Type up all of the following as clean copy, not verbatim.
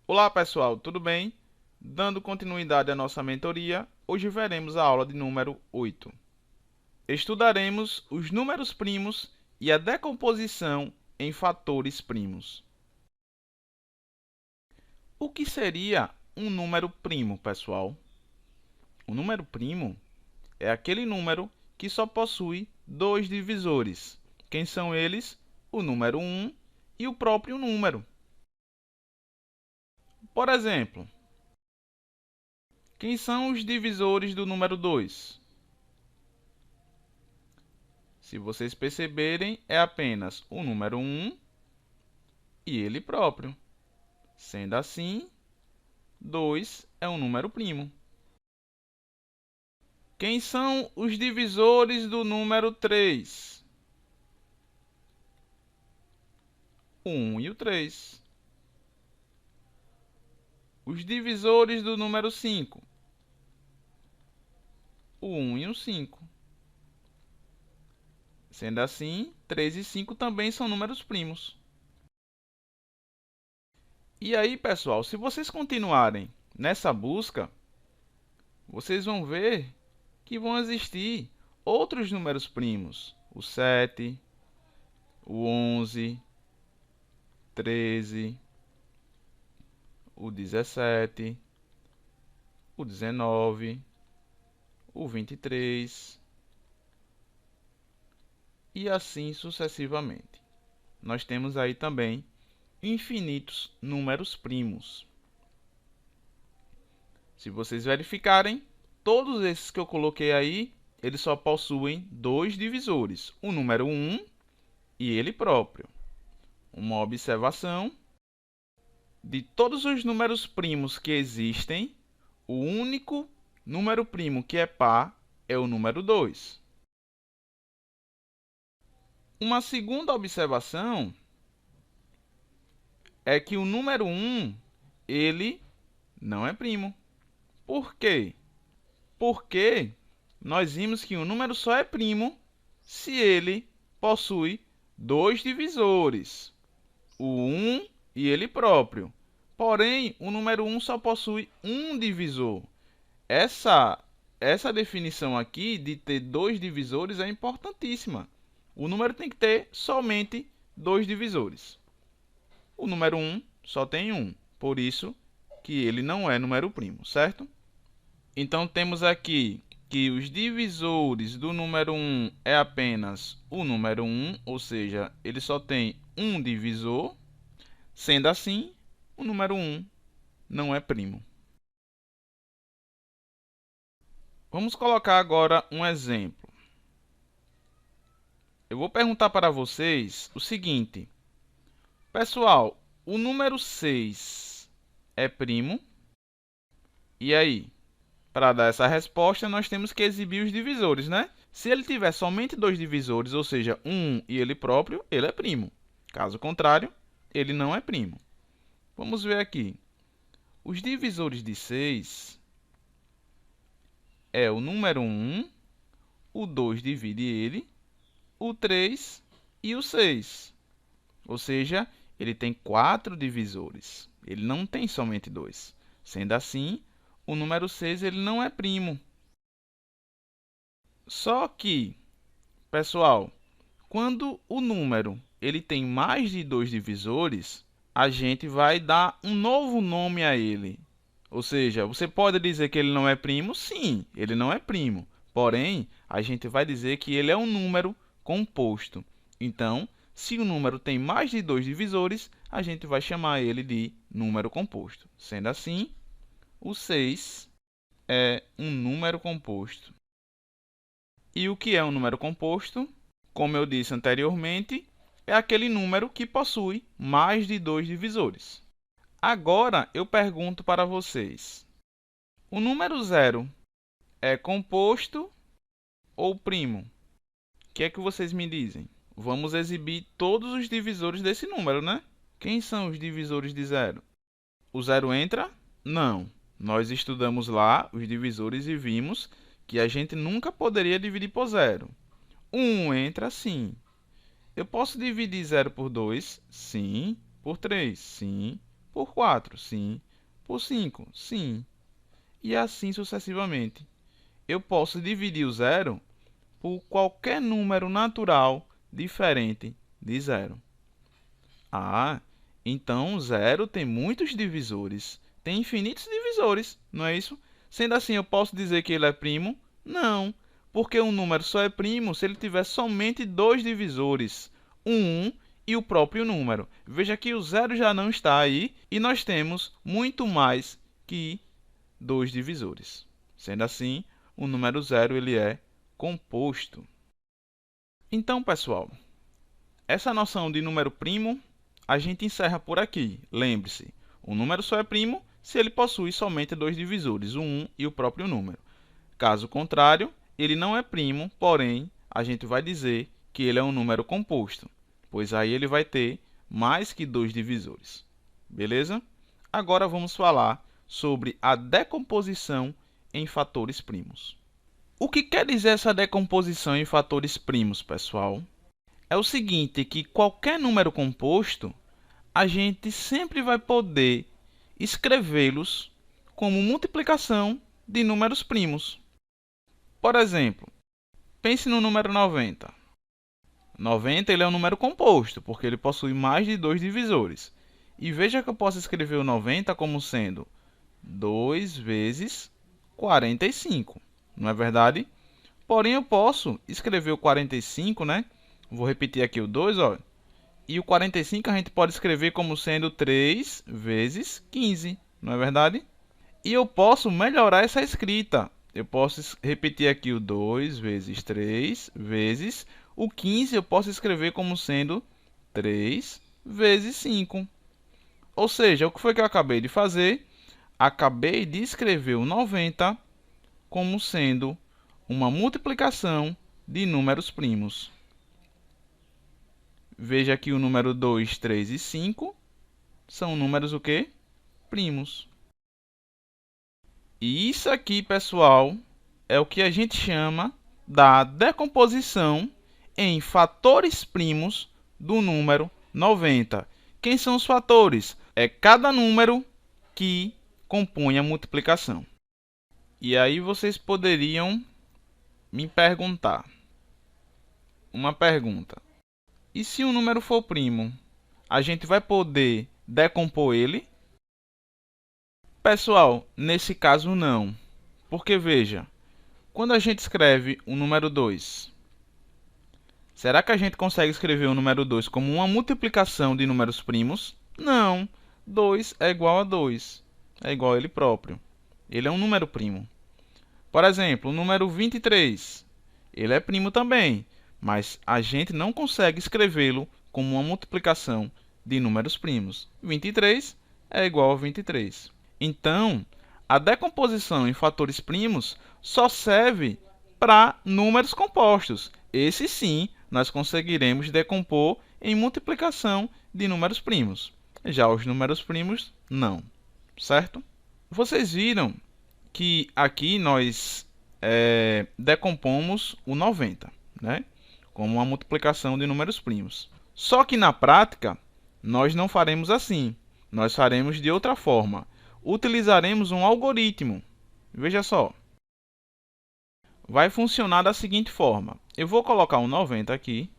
Olá pessoal, tudo bem? Dando continuidade à nossa mentoria, hoje veremos a aula de número 8. Estudaremos os números primos e a decomposição em fatores primos. O que seria um número primo, pessoal? O número primo é aquele número que só possui dois divisores. Quem são eles? O número 1 e o próprio número. Por exemplo, quem são os divisores do número 2? Se vocês perceberem, é apenas o número 1 e ele próprio. Sendo assim, 2 é um número primo. Quem são os divisores do número 3? O 1 e o 3. Os divisores do número 5? O 1 e o 5. Sendo assim, 3 e 5 também são números primos. E aí, pessoal, se vocês continuarem nessa busca, vocês vão ver que vão existir outros números primos. O 7, o 11, 13, o 17, o 19, o 23 e assim sucessivamente. Nós temos aí também infinitos números primos. Se vocês verificarem, todos esses que eu coloquei aí, eles só possuem dois divisores, o número 1 e ele próprio. Uma observação: de todos os números primos que existem, o único número primo que é par é o número 2. Uma segunda observação é que o número 1, ele não é primo. Por quê? Porque nós vimos que o número só é primo se ele possui dois divisores, o 1 e ele próprio. Porém, o número 1 só possui um divisor. Essa definição aqui de ter dois divisores é importantíssima. O número tem que ter somente dois divisores. O número 1 só tem um, por isso que ele não é número primo, certo? Então temos aqui que os divisores do número 1 é apenas o número 1, ou seja, ele só tem um divisor. Sendo assim, o número 1 não é primo. Vamos colocar agora um exemplo. Eu vou perguntar para vocês o seguinte: pessoal, o número 6 é primo? E aí? Para dar essa resposta, nós temos que exibir os divisores, né? Se ele tiver somente dois divisores, ou seja, um e ele próprio, ele é primo. Caso contrário, ele não é primo. Vamos ver aqui. Os divisores de 6 é o número 1, o 2 divide ele, o 3 e o 6. Ou seja, ele tem 4 divisores. Ele não tem somente 2. Sendo assim, o número 6 ele não é primo. Só que, pessoal, quando o número ele tem mais de dois divisores, a gente vai dar um novo nome a ele. Ou seja, você pode dizer que ele não é primo? Sim, ele não é primo. Porém, a gente vai dizer que ele é um número composto. Então, se o número tem mais de dois divisores, a gente vai chamar ele de número composto. Sendo assim, o 6 é um número composto. E o que é um número composto? Como eu disse anteriormente, é aquele número que possui mais de dois divisores. Agora eu pergunto para vocês: o número 0 é composto ou primo? O que é que vocês me dizem? Vamos exibir todos os divisores desse número, né? Quem são os divisores de 0? O 0 entra? Não. Nós estudamos lá os divisores e vimos que a gente nunca poderia dividir por 0. 1 entra sim. Eu posso dividir 0 por 2? Sim. Por 3? Sim. Por 4, sim. Por 5, sim. E assim sucessivamente. Eu posso dividir o zero por qualquer número natural diferente de zero. Ah, então zero tem muitos divisores. Tem infinitos divisores, não é isso? Sendo assim, eu posso dizer que ele é primo? Não, porque um número só é primo se ele tiver somente dois divisores, um e o próprio número. Veja que o zero já não está aí e nós temos muito mais que dois divisores. Sendo assim, o número zero ele é composto. Então, pessoal, essa noção de número primo a gente encerra por aqui. Lembre-se, o número só é primo se ele possui somente dois divisores, o 1 e o próprio número. Caso contrário, ele não é primo, porém, a gente vai dizer que ele é um número composto, pois aí ele vai ter mais que dois divisores. Beleza? Agora vamos falar sobre a decomposição em fatores primos. O que quer dizer essa decomposição em fatores primos, pessoal? É o seguinte, que qualquer número composto, a gente sempre vai poder escrevê-los como multiplicação de números primos. Por exemplo, pense no número 90. 90 ele é um número composto, porque ele possui mais de dois divisores. E veja que eu posso escrever o 90 como sendo 2 vezes 45, não é verdade? Porém, eu posso escrever o 45, né? Vou repetir aqui o 2, ó. E o 45 a gente pode escrever como sendo 3 vezes 15, não é verdade? E eu posso melhorar essa escrita. Eu posso repetir aqui o 2 vezes 3 vezes o 15, eu posso escrever como sendo 3 vezes 5. Ou seja, o que foi que eu acabei de fazer? Acabei de escrever o 90 como sendo uma multiplicação de números primos. Veja que o número 2, 3 e 5 são números o quê? Primos. E isso aqui, pessoal, é o que a gente chama da decomposição em fatores primos do número 90. Quem são os fatores? É cada número que compõe a multiplicação. E aí vocês poderiam me perguntar uma pergunta. E se um número for primo, a gente vai poder decompor ele? Pessoal, nesse caso não. Porque veja, quando a gente escreve o número 2, será que a gente consegue escrever o número 2 como uma multiplicação de números primos? Não. 2 é igual a 2. É igual a ele próprio. Ele é um número primo. Por exemplo, o número 23. Ele é primo também, mas a gente não consegue escrevê-lo como uma multiplicação de números primos. 23 é igual a 23. Então, a decomposição em fatores primos só serve para números compostos. Esse sim, nós conseguiremos decompor em multiplicação de números primos. Já os números primos, não. Certo? Vocês viram que aqui nós decompomos o 90, né? Como uma multiplicação de números primos. Só que na prática, nós não faremos assim. Nós faremos de outra forma. Utilizaremos um algoritmo. Veja só. Vai funcionar da seguinte forma. Eu vou colocar um 90 aqui.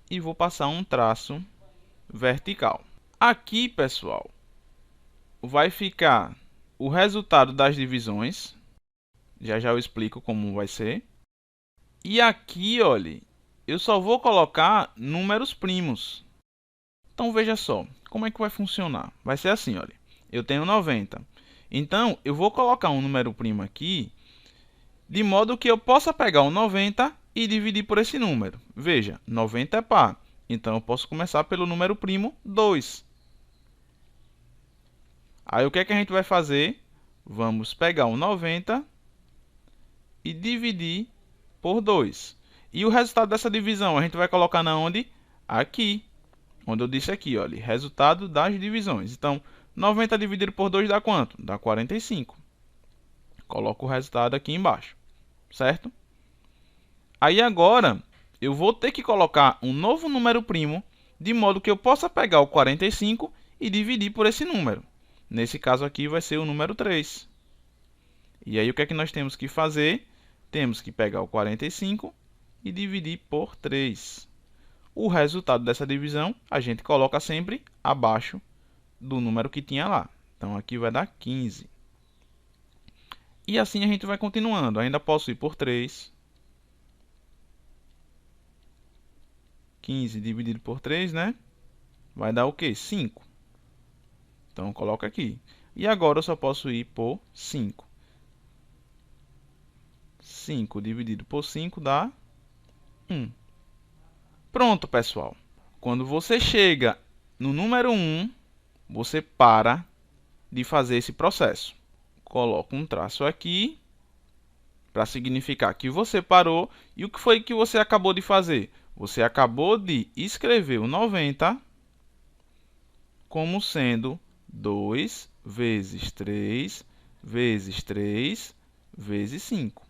E vou passar um traço vertical. Aqui, pessoal, vai ficar o resultado das divisões. Já já eu explico como vai ser. E aqui, olha, eu só vou colocar números primos. Então, veja só, como é que vai funcionar? Vai ser assim, olha, eu tenho 90. Então, eu vou colocar um número primo aqui, de modo que eu possa pegar o 90 e dividir por esse número. Veja, 90 é par, então eu posso começar pelo número primo 2. Aí, o que é que a gente vai fazer? Vamos pegar o 90 e dividir por 2. E o resultado dessa divisão a gente vai colocar na onde? Aqui. Onde eu disse aqui, olha, resultado das divisões. Então, 90 dividido por 2 dá quanto? Dá 45. Coloco o resultado aqui embaixo, certo? Aí agora, eu vou ter que colocar um novo número primo de modo que eu possa pegar o 45 e dividir por esse número. Nesse caso aqui vai ser o número 3. E aí o que é que nós temos que fazer? Temos que pegar o 45 e dividir por 3. O resultado dessa divisão a gente coloca sempre abaixo do número que tinha lá. Então aqui vai dar 15. E assim a gente vai continuando. Ainda posso ir por 3. 15 dividido por 3, né? Vai dar o quê? 5. Então, coloca aqui. E agora eu só posso ir por 5. 5 dividido por 5 dá 1. Pronto, pessoal. Quando você chega no número 1, você para de fazer esse processo. Coloca um traço aqui para significar que você parou. E o que foi que você acabou de fazer? Você acabou de escrever o 90 como sendo 2 vezes 3 vezes 3 vezes 5.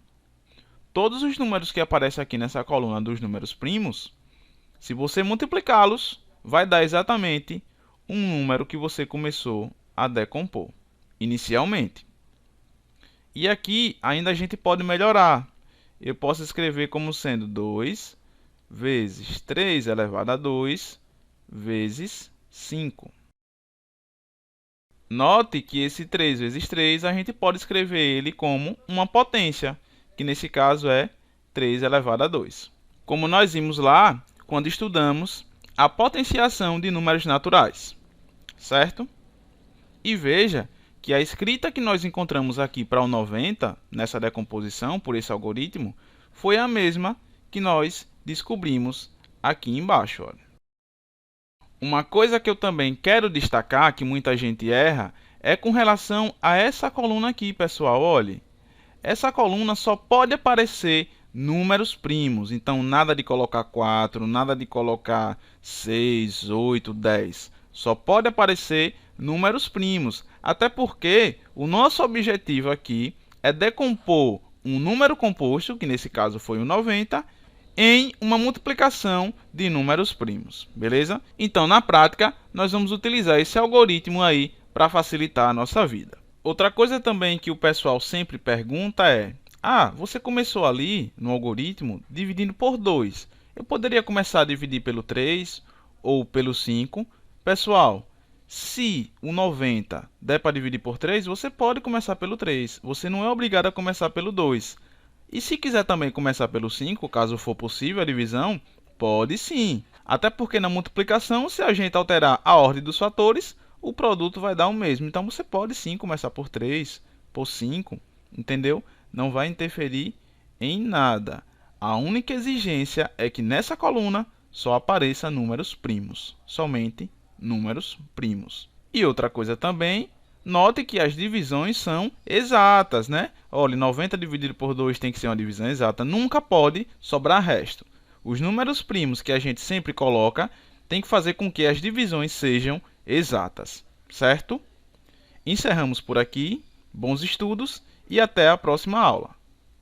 Todos os números que aparecem aqui nessa coluna dos números primos, se você multiplicá-los, vai dar exatamente um número que você começou a decompor inicialmente. E aqui ainda a gente pode melhorar. Eu posso escrever como sendo 2 vezes 3 elevado a 2 vezes 5. Note que esse 3 vezes 3 a gente pode escrever ele como uma potência, que nesse caso é 3 elevado a 2. Como nós vimos lá quando estudamos a potenciação de números naturais, certo? E veja que a escrita que nós encontramos aqui para o 90, nessa decomposição por esse algoritmo, foi a mesma que nós descobrimos aqui embaixo. Olha. Uma coisa que eu também quero destacar, que muita gente erra, é com relação a essa coluna aqui, pessoal. Olhe, essa coluna só pode aparecer números primos. Então, nada de colocar 4, nada de colocar 6, 8, 10. Só pode aparecer números primos. Até porque o nosso objetivo aqui é decompor um número composto, que nesse caso foi o 90, em uma multiplicação de números primos, beleza? Então, na prática, nós vamos utilizar esse algoritmo aí para facilitar a nossa vida. Outra coisa também que o pessoal sempre pergunta é: você começou ali no algoritmo dividindo por 2. Eu poderia começar a dividir pelo 3 ou pelo 5? Pessoal, se o 90 der para dividir por 3, você pode começar pelo 3. Você não é obrigado a começar pelo 2. E se quiser também começar pelo 5, caso for possível a divisão, pode sim. Até porque na multiplicação, se a gente alterar a ordem dos fatores, o produto vai dar o mesmo. Então você pode sim começar por 3, por 5, entendeu? Não vai interferir em nada. A única exigência é que nessa coluna só apareça números primos, somente números primos. E outra coisa também, note que as divisões são exatas, né? Olha, 90 dividido por 2 tem que ser uma divisão exata. Nunca pode sobrar resto. Os números primos que a gente sempre coloca tem que fazer com que as divisões sejam exatas, certo? Encerramos por aqui. Bons estudos e até a próxima aula.